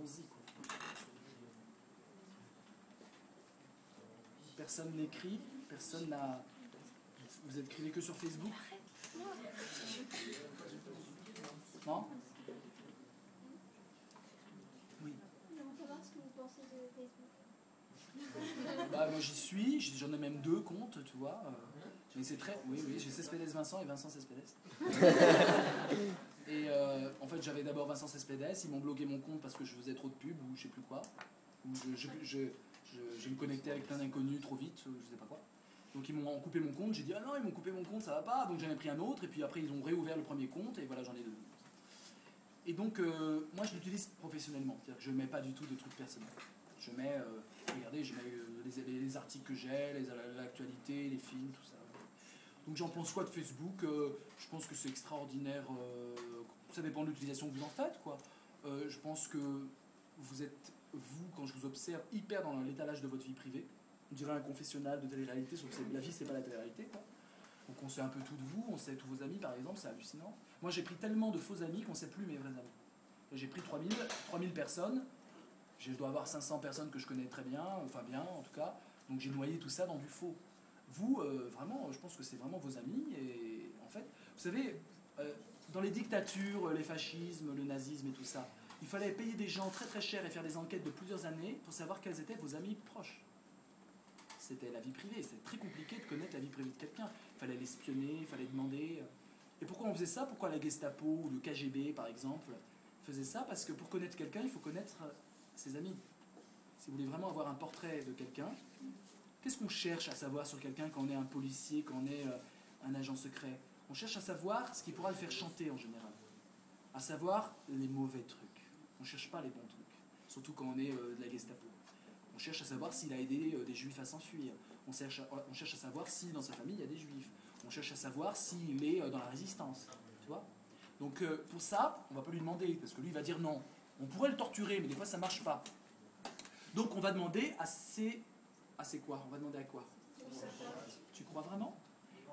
allons-y, quoi. Personne n'écrit, personne n'a... Vous écrivez que sur Facebook? Non? Oui. J'aimerais savoir ce que vous pensez de Facebook. Bah, moi j'y suis, j'en ai même 2 comptes, tu vois. Mais c'est très... Oui, j'ai Cespedes Vincent et Vincent Cespedes. Et en fait j'avais d'abord Vincent Cespedes, ils m'ont bloqué mon compte parce que je faisais trop de pubs ou je sais plus quoi. Ou je me connectais avec plein d'inconnus trop vite, je sais pas quoi. Donc ils m'ont coupé mon compte, j'ai dit ah non ils m'ont coupé mon compte, ça va pas, donc j'en ai pris un autre, et puis après ils ont réouvert le premier compte, et voilà j'en ai 2. Et donc moi je l'utilise professionnellement, c'est-à-dire que je mets pas du tout de trucs personnels. Je mets, regardez, je mets les articles que j'ai, l'actualité, les films, tout ça. Donc j'en pense quoi de Facebook? Je pense que c'est extraordinaire, ça dépend de l'utilisation que vous en faites, quoi. Je pense que vous êtes, vous, quand je vous observe, hyper dans l'étalage de votre vie privée. On dirait un confessionnal de télé-réalité, sauf que la vie, c'est pas la télé-réalité, quoi. Donc on sait un peu tout de vous, on sait tous vos amis, par exemple, c'est hallucinant. Moi, j'ai pris tellement de faux amis qu'on ne sait plus mes vrais amis. J'ai pris 3000 personnes, je dois avoir 500 personnes que je connais très bien, enfin bien, en tout cas. Donc j'ai noyé tout ça dans du faux. Vous, vraiment, je pense que c'est vraiment vos amis, et en fait, vous savez, dans les dictatures, les fascismes, le nazisme et tout ça, il fallait payer des gens très très chers et faire des enquêtes de plusieurs années pour savoir quels étaient vos amis proches. C'était la vie privée, c'était très compliqué de connaître la vie privée de quelqu'un. Il fallait l'espionner, il fallait demander. Et pourquoi on faisait ça? Pourquoi la Gestapo ou le KGB, par exemple, faisait ça? Parce que pour connaître quelqu'un, il faut connaître ses amis. Si vous voulez vraiment avoir un portrait de quelqu'un, qu'est-ce qu'on cherche à savoir sur quelqu'un quand on est un policier, quand on est un agent secret? On cherche à savoir ce qui pourra le faire chanter en général. À savoir les mauvais trucs. On ne cherche pas les bons trucs. Surtout quand on est de la Gestapo. On cherche à savoir s'il a aidé des juifs à s'enfuir. On cherche à savoir si dans sa famille il y a des juifs. On cherche à savoir s'il est dans la résistance. Tu vois? Donc pour ça, on ne va pas lui demander, parce que lui il va dire non. On pourrait le torturer, mais des fois ça ne marche pas. Donc on va demander à ses quoi? On va demander à quoi? Tu crois vraiment?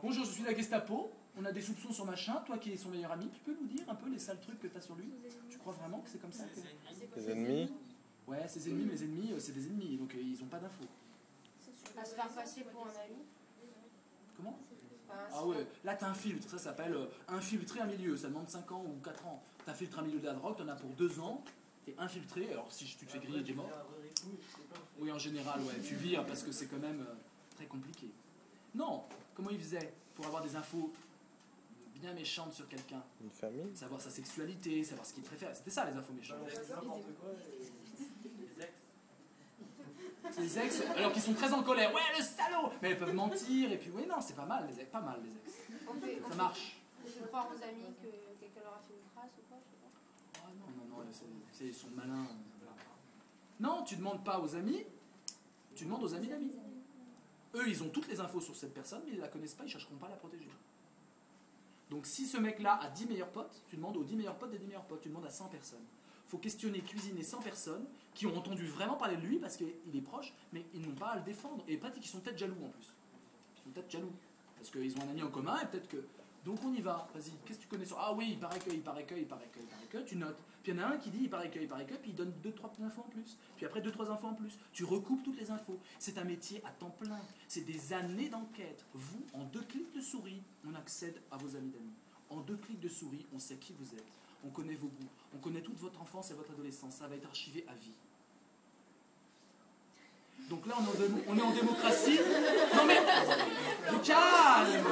Bonjour, je suis la Gestapo, on a des soupçons sur machin, toi qui es son meilleur ami, tu peux nous dire un peu les sales trucs que tu as sur lui? Tu crois vraiment que c'est comme ça que... Les ennemis? Ouais, ses ennemis, mes ennemis, c'est des ennemis, donc ils n'ont pas d'infos. À se faire passer pour un ami. Comment? Ah ouais, là t'as un filtre, ça s'appelle infiltrer un milieu, ça demande 5 ans ou 4 ans. T'infiltres un milieu de la drogue, t'en as pour 2 ans, t'es infiltré, alors si tu te fais griller, t'es mort. Oui, en général, ouais, tu vires parce que c'est quand même très compliqué. Non, comment il faisait pour avoir des infos bien méchantes sur quelqu'un? Une famille? Savoir sa sexualité, savoir ce qu'il préfère, c'était ça les infos méchantes. Les ex, alors qu'ils sont très en colère, ouais le salaud! Mais ils peuvent mentir, et puis oui, non, c'est pas mal les ex, ça marche. On fait croire aux amis que quelqu'un leur a fait une trace ou quoi, je sais pas. Ah non, ils sont malins. Non, tu demandes pas aux amis, tu demandes aux amis d'amis. Eux, ils ont toutes les infos sur cette personne, mais ils la connaissent pas, ils chercheront pas à la protéger. Donc si ce mec-là a 10 meilleurs potes, tu demandes aux 10 meilleurs potes des 10 meilleurs potes, tu demandes à 100 personnes. Il faut questionner, cuisiner 100 personnes qui ont entendu vraiment parler de lui parce qu'il est proche, mais ils n'ont pas à le défendre. Et peut-être qu'ils sont peut-être jaloux en plus. Ils sont peut-être jaloux. Parce qu'ils ont un ami en commun et peut-être que... Donc on y va, vas-y, qu'est-ce que tu connais sur... Ah oui, il paraît que, tu notes. Puis il y en a un qui dit il paraît que, puis il donne 2-3 infos en plus. Puis après 2-3 infos en plus. Tu recoupes toutes les infos. C'est un métier à temps plein. C'est des années d'enquête. Vous, en 2 clics de souris, on accède à vos amis d'amis. En 2 clics de souris, on sait qui vous êtes. On connaît vos goûts, on connaît toute votre enfance et votre adolescence, ça va être archivé à vie. Donc là, on est en démocratie. Non mais, du calme.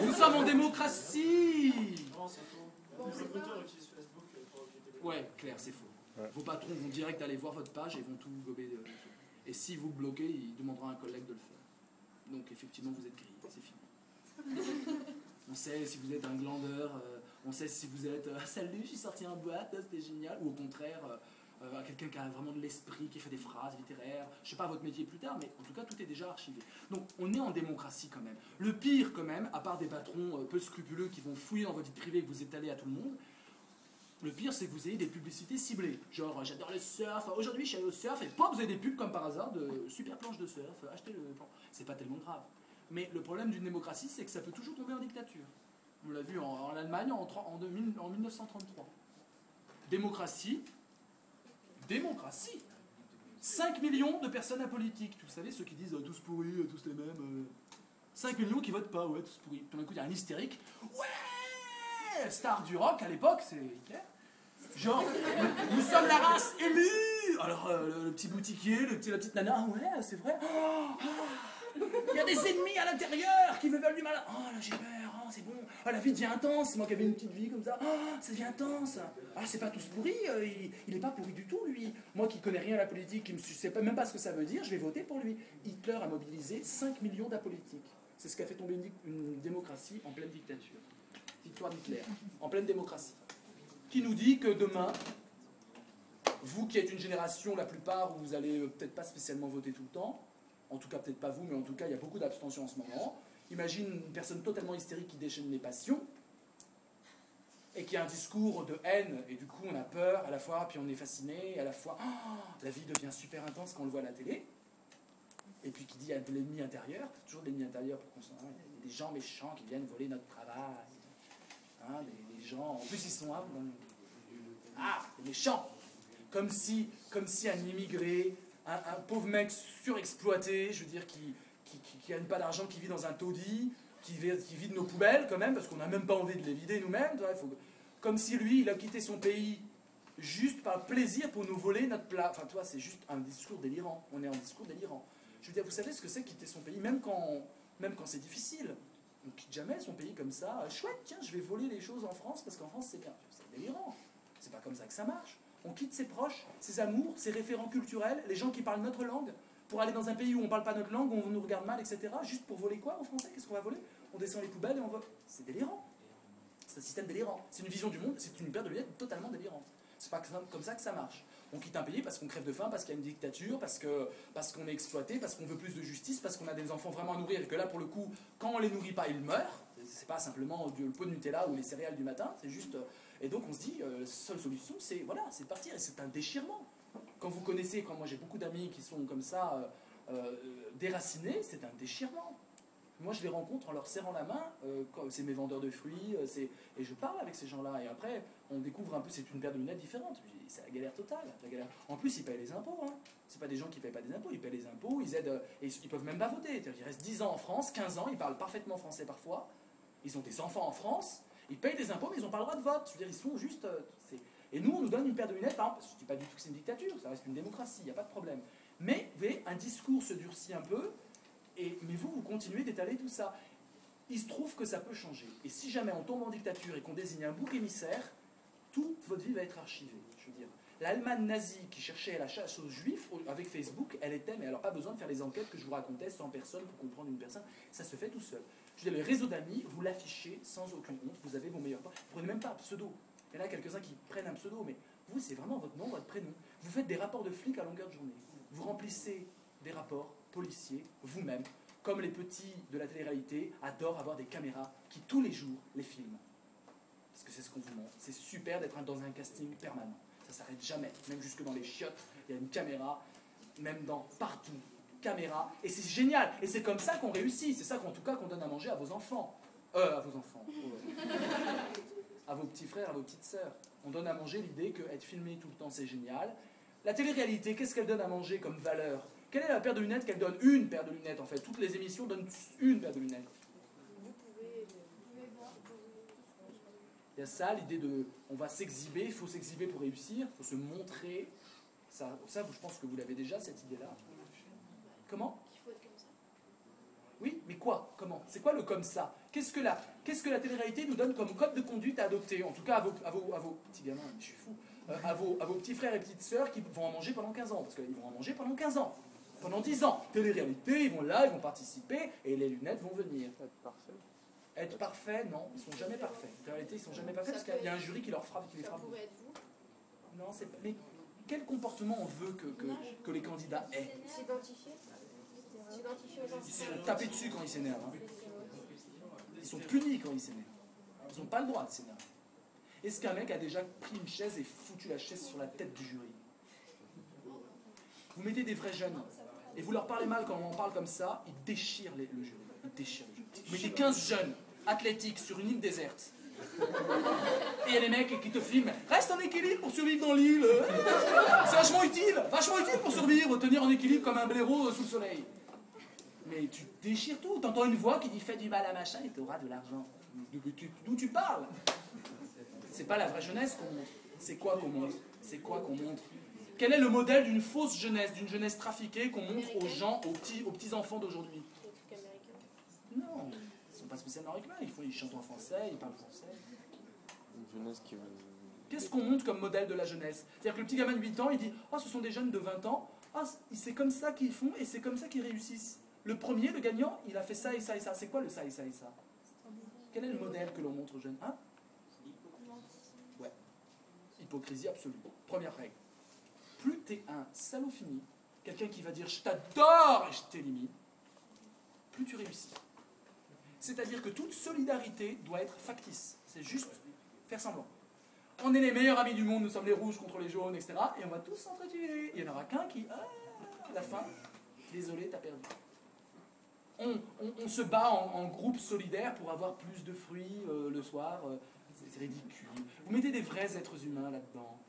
Nous sommes en démocratie. Non, c'est faux. Les recruteurs utilisent Facebook pour recruter des... Ouais, Claire, c'est faux. Ouais. Vos patrons vont direct aller voir votre page et vont tout gober. Et si vous bloquez, il demandera à un collègue de le faire. Donc effectivement, vous êtes grillé, c'est fini. On sait si vous êtes un glandeur, on sait si vous êtes « Salut, je suis sorti en boîte, c'était génial » ou au contraire, quelqu'un qui a vraiment de l'esprit, qui fait des phrases littéraires. Je ne sais pas votre métier plus tard, mais en tout cas, tout est déjà archivé. Donc, on est en démocratie quand même. Le pire quand même, à part des patrons peu scrupuleux qui vont fouiller dans votre vie privée et que vous étalez à tout le monde, le pire, c'est que vous ayez des publicités ciblées. Genre, j'adore le surf, aujourd'hui je suis allé au surf, et pop, vous avez des pubs comme par hasard de super planche de surf, achetez le plan. C'est pas tellement grave. Mais le problème d'une démocratie, c'est que ça peut toujours tomber en dictature. On l'a vu en Allemagne en 1933. Démocratie, démocratie. 5 millions de personnes apolitiques. Vous savez, ceux qui disent tous pourris, tous les mêmes. 5 millions qui votent pas, ouais, tous pourris. Tout d'un coup, il y a un hystérique. Ouais, star du rock à l'époque, c'est Hitler. Genre, nous sommes la race élue. Alors, le petit boutiquier, la petite nana, ouais, c'est vrai. Il y a des ennemis à l'intérieur qui me veulent du mal. Oh là, j'ai peur, oh, c'est bon. Ah, la vie devient intense. Moi qui avais une petite vie comme ça, oh, ça devient intense. Ah, c'est pas tous pourri, il est pas pourri du tout, lui. Moi qui connais rien à la politique, qui ne sais même pas ce que ça veut dire, je vais voter pour lui. Hitler a mobilisé 5 millions d'apolitiques. C'est ce qui a fait tomber une démocratie en pleine dictature. Victoire d'Hitler, en pleine démocratie. Qui nous dit que demain, vous qui êtes une génération, la plupart, où vous allez peut-être pas spécialement voter tout le temps, en tout cas peut-être pas vous, mais en tout cas il y a beaucoup d'abstention en ce moment. Imagine une personne totalement hystérique qui déchaîne les passions, et qui a un discours de haine, et du coup on a peur à la fois, puis on est fasciné, et à la fois, la vie devient super intense quand on le voit à la télé, et puis qui dit il y a de l'ennemi intérieur, toujours de l'ennemi intérieur pour qu'on s'en aille, il y a des gens méchants qui viennent voler notre travail, hein, des gens, en plus ils sont des méchants, comme si un immigré, un pauvre mec surexploité, je veux dire, qui gagne pas d'argent, qui vit dans un taudis, qui vide nos poubelles quand même, parce qu'on n'a même pas envie de les vider nous-mêmes, comme si lui, il a quitté son pays juste par plaisir pour nous voler notre plat. Enfin, toi, c'est juste un discours délirant. On est en discours délirant. Je veux dire, vous savez ce que c'est quitter son pays, même quand c'est difficile. On ne quitte jamais son pays comme ça. Chouette, tiens, je vais voler les choses en France, parce qu'en France, c'est bien. C'est délirant. C'est pas comme ça que ça marche. On quitte ses proches, ses amours, ses référents culturels, les gens qui parlent notre langue, pour aller dans un pays où on ne parle pas notre langue, où on nous regarde mal, etc. Juste pour voler quoi aux Français? Qu'est-ce qu'on va voler? On descend les poubelles et on vole. C'est délirant. C'est un système délirant. C'est une vision du monde, c'est une paire de lunettes totalement délirante. C'est pas comme ça que ça marche. On quitte un pays parce qu'on crève de faim, parce qu'il y a une dictature, parce qu'on est exploité, parce qu'on veut plus de justice, parce qu'on a des enfants vraiment à nourrir, et que là, pour le coup, quand on les nourrit pas, ils meurent. C'est pas simplement le pot de Nutella ou les céréales du matin, c'est juste... Et donc on se dit, la seule solution, c'est de partir. Et c'est un déchirement. Quand vous connaissez, quand moi j'ai beaucoup d'amis qui sont comme ça, déracinés, c'est un déchirement. Moi je les rencontre en leur serrant la main, c'est mes vendeurs de fruits, et je parle avec ces gens-là. Et après, on découvre un peu, c'est une paire de lunettes différente. C'est la galère totale. La galère. En plus, ils payent les impôts. Hein. C'est pas des gens qui payent pas des impôts, ils payent les impôts, ils aident, et ils peuvent même pas voter. Ils restent 10 ans en France, 15 ans, ils parlent parfaitement français parfois. Ils ont des enfants en France. Ils payent des impôts, mais ils n'ont pas le droit de vote. Je veux dire, ils sont juste... Et nous, on nous donne une paire de lunettes, par exemple, je ne dis pas du tout que c'est une dictature, ça reste une démocratie, il n'y a pas de problème. Mais, vous voyez, un discours se durcit un peu, mais vous continuez d'étaler tout ça. Il se trouve que ça peut changer. Et si jamais on tombe en dictature et qu'on désigne un bouc émissaire, toute votre vie va être archivée. Je veux dire, l'Allemagne nazie qui cherchait la chasse aux juifs, avec Facebook, elle était, mais alors pas besoin de faire les enquêtes que je vous racontais, 100 personnes pour comprendre une personne, ça se fait tout seul. Je veux dire, le réseau d'amis, vous l'affichez sans aucune honte, vous avez vos meilleurs potes. Vous prenez même pas un pseudo. Il y en a quelques-uns qui prennent un pseudo, mais vous, c'est vraiment votre nom, votre prénom. Vous faites des rapports de flics à longueur de journée. Vous remplissez des rapports policiers, vous-même, comme les petits de la télé-réalité adorent avoir des caméras qui, tous les jours, les filment. Parce que c'est ce qu'on vous montre. C'est super d'être dans un casting permanent. Ça s'arrête jamais. Même jusque dans les chiottes, il y a une caméra, même partout. Caméra, et c'est génial, et c'est comme ça qu'on réussit, c'est ça qu'en tout cas qu'on donne à manger à vos enfants, à vos petits frères, à vos petites sœurs. On donne à manger l'idée que être filmé tout le temps c'est génial. La télé-réalité, qu'est-ce qu'elle donne à manger comme valeur? Quelle est la paire de lunettes qu'elle donne? Une paire de lunettes en fait, toutes les émissions donnent une paire de lunettes. Vous pouvez voir. Il y a ça, l'idée de, on va s'exhiber, il faut s'exhiber pour réussir, il faut se montrer, ça je pense que vous l'avez déjà cette idée-là. Comment? Qu'il faut être comme ça. Oui, mais quoi? Comment? C'est quoi le comme ça? Qu'est-ce que la télé-réalité nous donne comme code de conduite à adopter? En tout cas, à vos petits gamins, je suis fou, à vos petits frères et petites sœurs qui vont en manger pendant 15 ans. Parce qu'ils vont en manger pendant 15 ans. Pendant 10 ans. Télé-réalité, ils vont là, ils vont participer, et les lunettes vont venir. Être parfait. Être parfait, non, ils sont jamais parfaits. En réalité, ils sont jamais parfaits parce qu'il y a un jury qui les frappe. Ça pourrait être vous. Non, c'est pas... Mais quel comportement on veut que les candidats aient? S'identifier aux gens. Ils sont tapés dessus quand ils s'énervent. Hein. Ils sont punis quand ils s'énervent. Ils n'ont pas le droit de s'énerver. Est-ce qu'un mec a déjà pris une chaise et foutu la chaise sur la tête du jury? Vous mettez des vrais jeunes et vous leur parlez mal quand on en parle comme ça, ils déchirent le jury. Ils déchirent le jury. Vous mettez 15 jeunes athlétiques sur une île déserte Et il y a les mecs qui te filment. Reste en équilibre pour survivre dans l'île. C'est vachement utile pour survivre, tenir en équilibre comme un blaireau sous le soleil. Mais tu déchires tout. T'entends une voix qui dit fais du mal à machin et t'auras de l'argent. D'où tu parles? C'est pas la vraie jeunesse qu'on montre. C'est quoi qu'on montre? C'est quoi qu'on montre? Quel est le modèle d'une fausse jeunesse, d'une jeunesse trafiquée qu'on montre aux gens, aux petits enfants d'aujourd'hui? Les trucs américains. Non, ils sont pas spécialement américains. Ils chantent en français, ils parlent français. Une jeunesse qui veut... Qu'est-ce qu'on montre comme modèle de la jeunesse? C'est-à-dire que le petit gamin de 8 ans, il dit « Ah, ce sont des jeunes de 20 ans. Ah, c'est comme ça qu'ils font et c'est comme ça qu'ils réussissent. » Le premier, le gagnant, il a fait ça et ça et ça. C'est quoi le ça et ça et ça? Quel est le modèle que l'on montre aux jeunes? Hein? Ouais. Hypocrisie absolue. Première règle. Plus t'es un salaud fini, quelqu'un qui va dire « Je t'adore » et « Je t'élimine », plus tu réussis. C'est-à-dire que toute solidarité doit être factice. C'est juste faire semblant. On est les meilleurs amis du monde, nous sommes les rouges contre les jaunes, etc. Et on va tous s'entretuer. Il n'y en aura qu'un qui, à la fin, désolé, t'as perdu. On se bat en groupe solidaire pour avoir plus de fruits le soir. C'est ridicule. Vous mettez des vrais êtres humains là-dedans.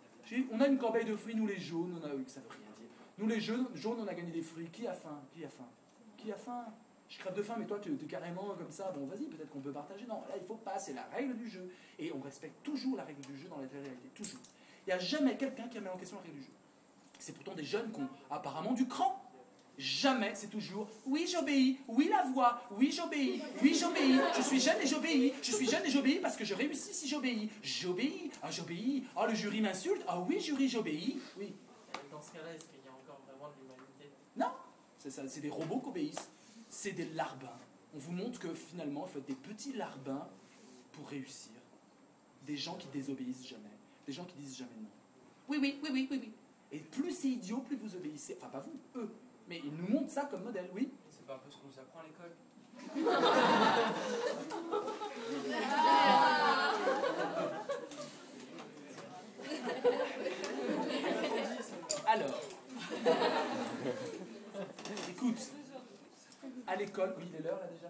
On a une corbeille de fruits, nous les jaunes, on a eu que ça veut rien dire. Nous les jaunes, on a gagné des fruits. Qui a faim? Qui a faim? Qui a faim? Je crève de faim, mais toi, tu es carrément comme ça. Bon, vas-y, peut-être qu'on peut partager. Non, là, il faut pas. C'est la règle du jeu. Et on respecte toujours la règle du jeu dans la télé-réalité. Toujours. Il n'y a jamais quelqu'un qui remet en question la règle du jeu. C'est pourtant des jeunes qui ont apparemment du cran. Jamais, c'est toujours « Oui, j'obéis. Oui, la voix. Oui, j'obéis. Oui, j'obéis. Je suis jeune et j'obéis. Je suis jeune et j'obéis parce que je réussis si j'obéis. J'obéis. Ah, j'obéis. Ah, le jury m'insulte. Ah oui, jury, j'obéis. Oui. » Dans ce cas-là, est-ce qu'il y a encore vraiment de l'humanité? Non. C'est ça. C'est des robots qui obéissent. C'est des larbins. On vous montre que finalement, il faut être des petits larbins pour réussir. Des gens qui désobéissent jamais. Des gens qui disent jamais non. Oui, oui, oui, oui, oui, oui. Et plus c'est idiot, plus vous obéissez. Enfin, pas vous, eux. Mais ils nous montrent ça comme modèle, oui. C'est pas un peu ce qu'on nous apprend à l'école? Alors, écoute, à l'école, oui, il est l'heure là déjà.